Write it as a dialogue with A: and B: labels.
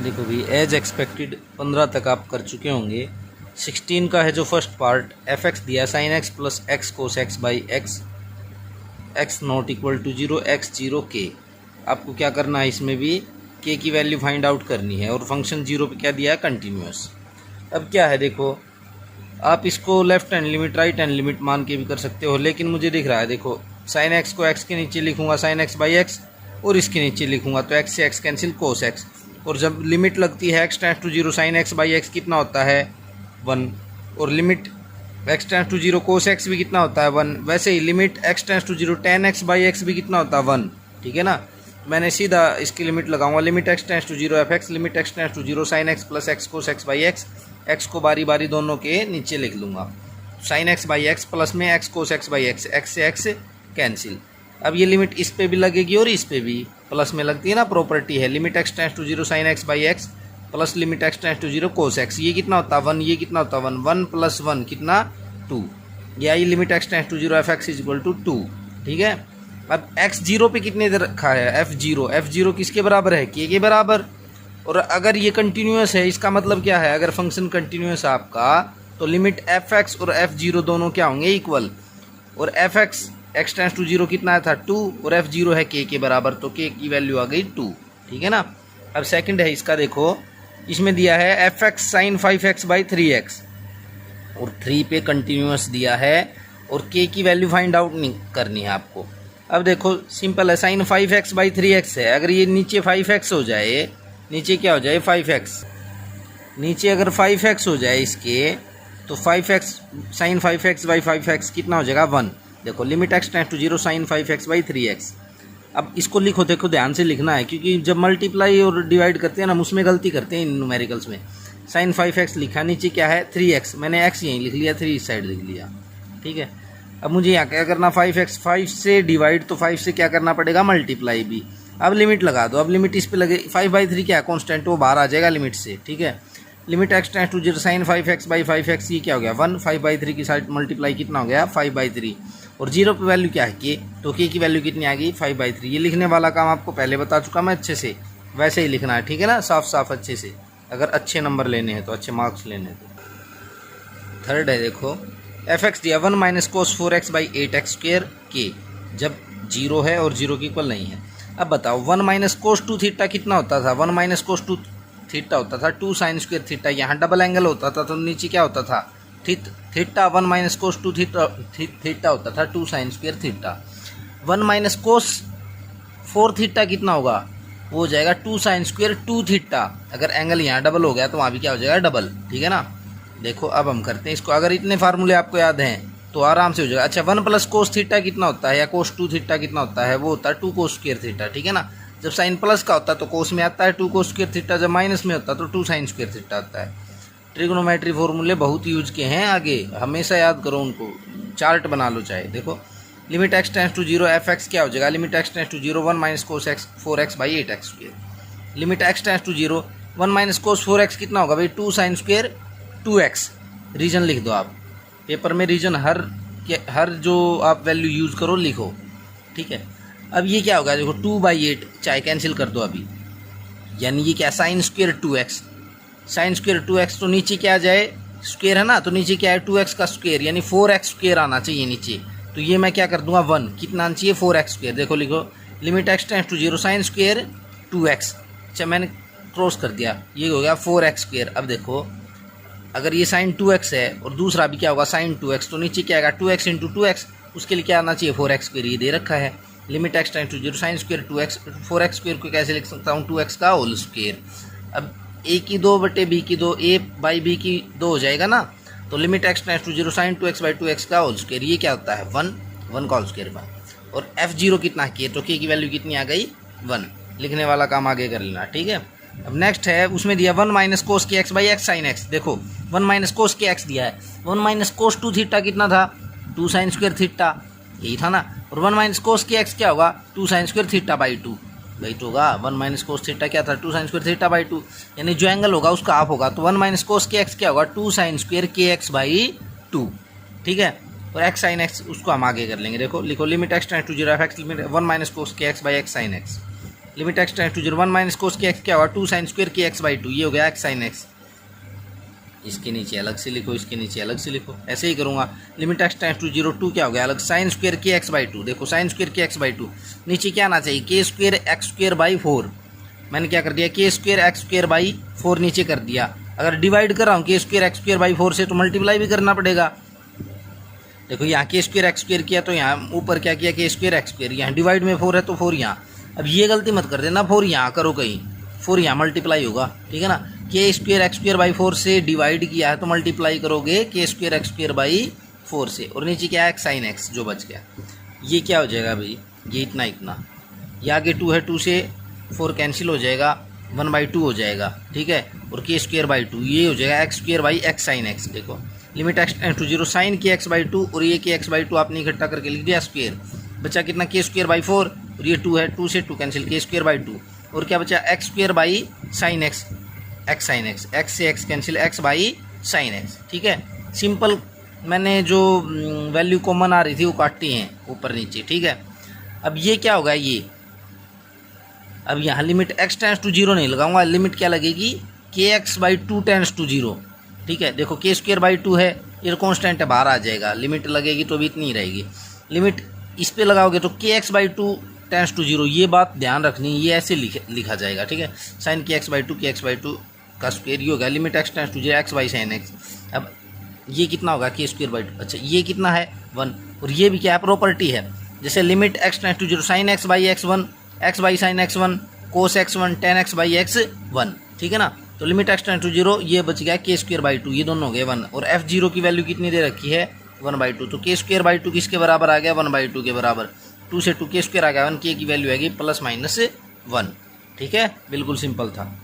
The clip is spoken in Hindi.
A: देखो भी एज एक्सपेक्टेड 15 तक आप कर चुके होंगे। 16 का है जो फर्स्ट पार्ट, एफ एक्स दिया sine x plus x cos x by x, X not equal to 0, X 0 के। आपको क्या करना है, इसमें भी के की वैल्यू फाइंड आउट करनी है और फंक्शन 0 पे क्या दिया है, कंटिन्यूस। अब क्या है देखो, आप इसको left hand limit right hand limit मान के भी कर सकते हो, लेकिन मुझे दिख रहा है देखो साइन एक्स को एक्स के नीचे लिखूंगा साइन एक्स बाई एक्स, और इसके नीचे लिखूंगा तो एक्स से एक्स कैंसिल कोस एक्स, और जब लिमिट लगती है x tends to 0 sine x by x कितना होता है 1, और limit x tends to 0 cos x भी कितना होता है 1। वैसे ही limit x tends to 0 tan x by x भी कितना होता है 1। ठीक है ना, मैंने सीधा इसकी लिमिट लगाऊंगा, limit x tends to 0 F x, limit x tends to 0 sine x plus x cos x by x, x को बारी बारी दोनों के नीचे लिख लूँगा, sine x by x plus में x cos x by x, x से एक्स कैंसिल। अब ये लिमिट इस पे भी लगेगी और इस पे भी, प्लस में लगती है ना, प्रॉपर्टी है, limit x tends to 0 sine x by x plus limit x tends to 0 cos X, ये कितना होता है 1, ये कितना होता है 1, 1 प्लस 1 कितना 2, या ये limit x tends to 0 F X is equal to 2। ठीक है, अब एक्स 0 पे कितने इधर रखा है, एफ जीरो किसके बराबर है, के बराबर। और अगर ये कंटिन्यूस है, इसका मतलब क्या है, अगर फंक्शन कंटिन्यूस है आपका तो लिमिट एफ एक्स और एफ जीरो दोनों क्या होंगे, इक्वल, और F X X tends to 0 कितना था 2, और एफ जीरो है के बराबर, तो के की वैल्यू आ गई 2। ठीक है ना, अब सेकंड है इसका, देखो इसमें दिया है F x sign 5x by 3x, और 3 पे कंटिन्यूस दिया है, और के की वैल्यू फाइंड आउट नहीं करनी है आपको। अब देखो सिंपल है, साइन 5x बाई 3x है, अगर ये नीचे 5x हो जाए, नीचे क्या हो जाए 5x, नीचे अगर 5x हो जाए इसके, तो 5x sign 5x by 5x कितना हो जाएगा 1। देखो limit x tends to 0 sine 5x by 3x। अब इसको लिखो, देखो ध्यान से लिखना है, क्योंकि जब मल्टीप्लाई और डिवाइड करते हैं ना, उसमें गलती करते हैं इन न्यूमेरिकल्स में। साइन 5x लिखा, नीचे क्या है 3x, मैंने x यहीं लिख लिया, 3 इस साइड लिख लिया। ठीक है, अब मुझे यहाँ क्या करना, 5x 5 से डिवाइड, तो 5 से क्या करना पड़ेगा मल्टीप्लाई भी। अब लिमिट लगा दो, अब लिमिट इस पे लगे, 5/3 क्या है कॉन्स्टेंट, वो बाहर आ जाएगा लिमिट से। ठीक है, limit x tends to 0 sine 5x by 5x, ये क्या हो गया 1, 5/3 की साइड मल्टीप्लाई कितना हो गया 5/3, और 0 पे वैल्यू क्या है के, तो के की वैल्यू कितनी आ गई 5/3। ये लिखने वाला काम आपको पहले बता चुका मैं अच्छे से, वैसे ही लिखना है। ठीक है ना, साफ साफ अच्छे से, अगर अच्छे नंबर लेने हैं तो, अच्छे मार्क्स लेने हैं तो। थर्ड है देखो, एफ एक्स दिया 1 minus cos 4x by 8x square के, जब 0 है और 0 की इक्वल नहीं है। अब बताओ 1 माइनस कोस 2 थीटा कितना होता था, 1 माइनस कोस 2 थीटा होता था 2 साइन स्क्वेयर थीटा, यहाँ डबल एंगल होता था तो नीचे क्या होता था थीटा, 1 माइनस कोस 2 थीटा होता था 2 साइन स्क्वेयर थीटा। 1 माइनस कोस 4 थीटा कितना होगा, वो हो जाएगा 2 साइन स्क्वेयर 2 थीटा, अगर एंगल यहाँ डबल हो गया तो वहाँ भी क्या हो जाएगा डबल। ठीक है ना, देखो अब हम करते हैं इसको, अगर इतने फार्मूले आपको याद हैं तो आराम से हो जाएगा। अच्छा 1 प्लस कोस थीटा कितना होता है, या कोस 2 थीटा कितना होता है, वो होता है 2 कोस स्क्वेयर थीटा। ठीक है ना, जब साइन प्लस का होता है तो कोस में आता है 2 कोस स्क्वेयर थीटा, जब माइनस में होता है तो 2 साइन स्क्वेयर थीटा आता है। ट्रिग्नोमेट्री फॉर्मूले बहुत यूज के हैं आगे, हमेशा याद करो उनको, चार्ट बना लो चाहे। देखो limit x tends to 0 F x क्या हो जाएगा, limit x tends to 0 1 minus cos x 4x by 8x square, limit x tends to 0 1 minus cos 4x कितना होगा भाई 2 साइन स्क्वेयर 2x। रीजन लिख दो आप, पेपर में रीजन हर जो आप वैल्यू यूज़ करो लिखो। ठीक है, अब ये क्या होगा देखो 2/8, चाहे कैंसिल कर दो अभी, यानी ये क्या sign square 2x, sign square 2x, तो नीचे क्या आ जाए स्क्वेयर है ना, तो नीचे क्या है 2x का स्क्वेयर, यानी 4x स्क्वेयर आना चाहिए नीचे, तो ये मैं क्या कर दूंगा 1, कितना आना चाहिए 4x स्क्वेयर। देखो लिखो limit x tends to 0 sine square 2x, अच्छा मैंने क्रॉस कर दिया, ये हो गया 4x स्क्वेयर। अब देखो अगर ये साइन 2x है और दूसरा भी क्या होगा साइन 2x, तो नीचे क्या आएगा 2x इंटू 2x, उसके लिए क्या आना चाहिए 4x स्क्वेयर, ये दे रखा है। Limit x tends to 0 sine square 2x, 4x square को कैसे लिख सकता हूँ 2x का होल स्क्वेयर। अब a की 2 बटे b की 2, a बाई b की 2 हो जाएगा ना, तो limit x tends to 0 sine 2x by 2x का होल स्क्वेयर, ये क्या होता है 1 का होल स्क्वेयर 1, और f0 कितना k, तो k की वैल्यू कितनी आ गई 1। लिखने वाला काम आगे कर लेना। ठीक है, अब नेक्स्ट है, उसमें दिया 1 माइनस कोस के x by x sine x. देखो 1 माइनस कोस के एक्स दिया है, 1 माइनस कोस 2 थीटा कितना था 2 साइन स्क्वेयर थीटा, यही था ना, और 1 माइनस कोस के एक्स क्या होगा 2 साइन स्क्वेयर थीटा बाई 2 होगा। 1 माइनस कोस थीटा क्या था 2 साइन स्क्वेयर थीटा बाई 2, यानी जो एंगल होगा उसका हाफ होगा, तो 1 माइनस कोस के एक्स क्या होगा 2 साइन स्क्वेयर के एक्स बाई 2। ठीक है, और एक्स साइन एक्स उसको हम आगे कर लेंगे। देखो लिखो limit x tends to 0 F x, limit 1 minus cos के x by x sine x, limit x tends to 0 1 minus cos के एक्स क्या होगा 2 साइन स्क्वायर के एक्स बाई 2, ये हो गया एक्स साइन एक्स। इसके नीचे अलग से लिखो, इसके नीचे अलग से लिखो, ऐसे ही करूँगा। लिमिट एक्स टेंड्स टू 0 2 क्या हो गया अलग साइन स्क्वायर के एक्स बाई 2। देखो साइन स्क्वायर के एक्स बाई 2 नीचे क्या आना चाहिए के स्क्वायर एक्स स्क्वायर बाई 4। मैंने क्या कर दिया के स्क्वायर एक्स स्क्वायर बाई 4 नीचे कर दिया। अगर डिवाइड कर रहा हूँ के स्क्वायर एक्स स्क्वायर बाई 4 से तो मल्टीप्लाई भी करना पड़ेगा। देखो यहाँ के स्क्वायर एक्स स्क्वायर किया तो यहाँ ऊपर क्या किया के स्क्वायर एक्स स्क्वायर, यहाँ डिवाइड में 4 है तो 4 यहाँ। अब ये गलती मत कर देना 4 यहाँ करो कहीं, 4 यहाँ मल्टीप्लाई होगा, ठीक है ना। के स्क्वायर एक्स स्क्वायर बाई 4 से डिवाइड किया है तो मल्टीप्लाई करोगे के स्क्वायर एक्स स्क्वायर बाई 4 से, और नीचे क्या है एक्स साइन एक्स जो बच गया। ये क्या हो जाएगा भाई, ये इतना इतना, ये आगे 2 है 2 से 4 कैंसिल हो जाएगा 1/2 हो जाएगा, ठीक है। और के स्क्वायर बाई 2 ये हो जाएगा x square by x sine x. देखो limit x tends to 0 sine के एक्स बाई 2 और ये के एक्स बाई 2 आपने इकट्ठा करके लिख दिया स्क्वायर, बचा कितना के स्क्वायर बाई 4 और ये 2 है 2 से 2 कैंसिल के स्क्वायर बाई 2 और क्या बचा x square by sine x, x sine x, x से x cancel x by sine x, ठीक है। सिंपल मैंने जो वैल्यू कॉमन आ रही थी वो काटी हैं ऊपर नीचे, ठीक है। अब ये क्या होगा ये, अब यहाँ लिमिट एक्स टेंड्स टू 0 नहीं लगाऊंगा, लिमिट क्या लगेगी के एक्स बाई 2 टेंड्स टू 0, ठीक है। देखो के स्क्वायर बाई 2 है, ये कॉन्स्टेंट है बाहर आ जाएगा, लिमिट लगेगी तो भी इतनी ही रहेगी। लिमिट इस पे लगाओगे तो के एक्स बाई 2 टेंड्स टू 0, ये बात ध्यान रखनी, ये ऐसे लिखा जाएगा, ठीक है। साइन के एक्स बाई 2 के एक्स बाई 2 का स्क्वायर ये होगा limit x tends to 0 x by sine x. अब ये कितना होगा के स्क्वायर बाई 2, अच्छा ये कितना है 1, और ये भी क्या है प्रॉपर्टी है, जैसे limit x tends to 0 sine x by x 1 x by sine x 1 cos x 1 tan x by x 1, ठीक है ना। तो लिमिट एक्स टेंड्स टू 0 ये बच गया के स्क्वायर बाई 2, ये दोनों हो गए 1, और एफ 0 की वैल्यू कितनी दे रखी है 1/2, तो के स्क्वायर बाई 2 किसके बराबर आ गया 1/2 के बराबर, 2 से 2 के स्क्वायर आ गया 1, के की वैल्यू आएगी ±1, ठीक है। बिल्कुल सिंपल था।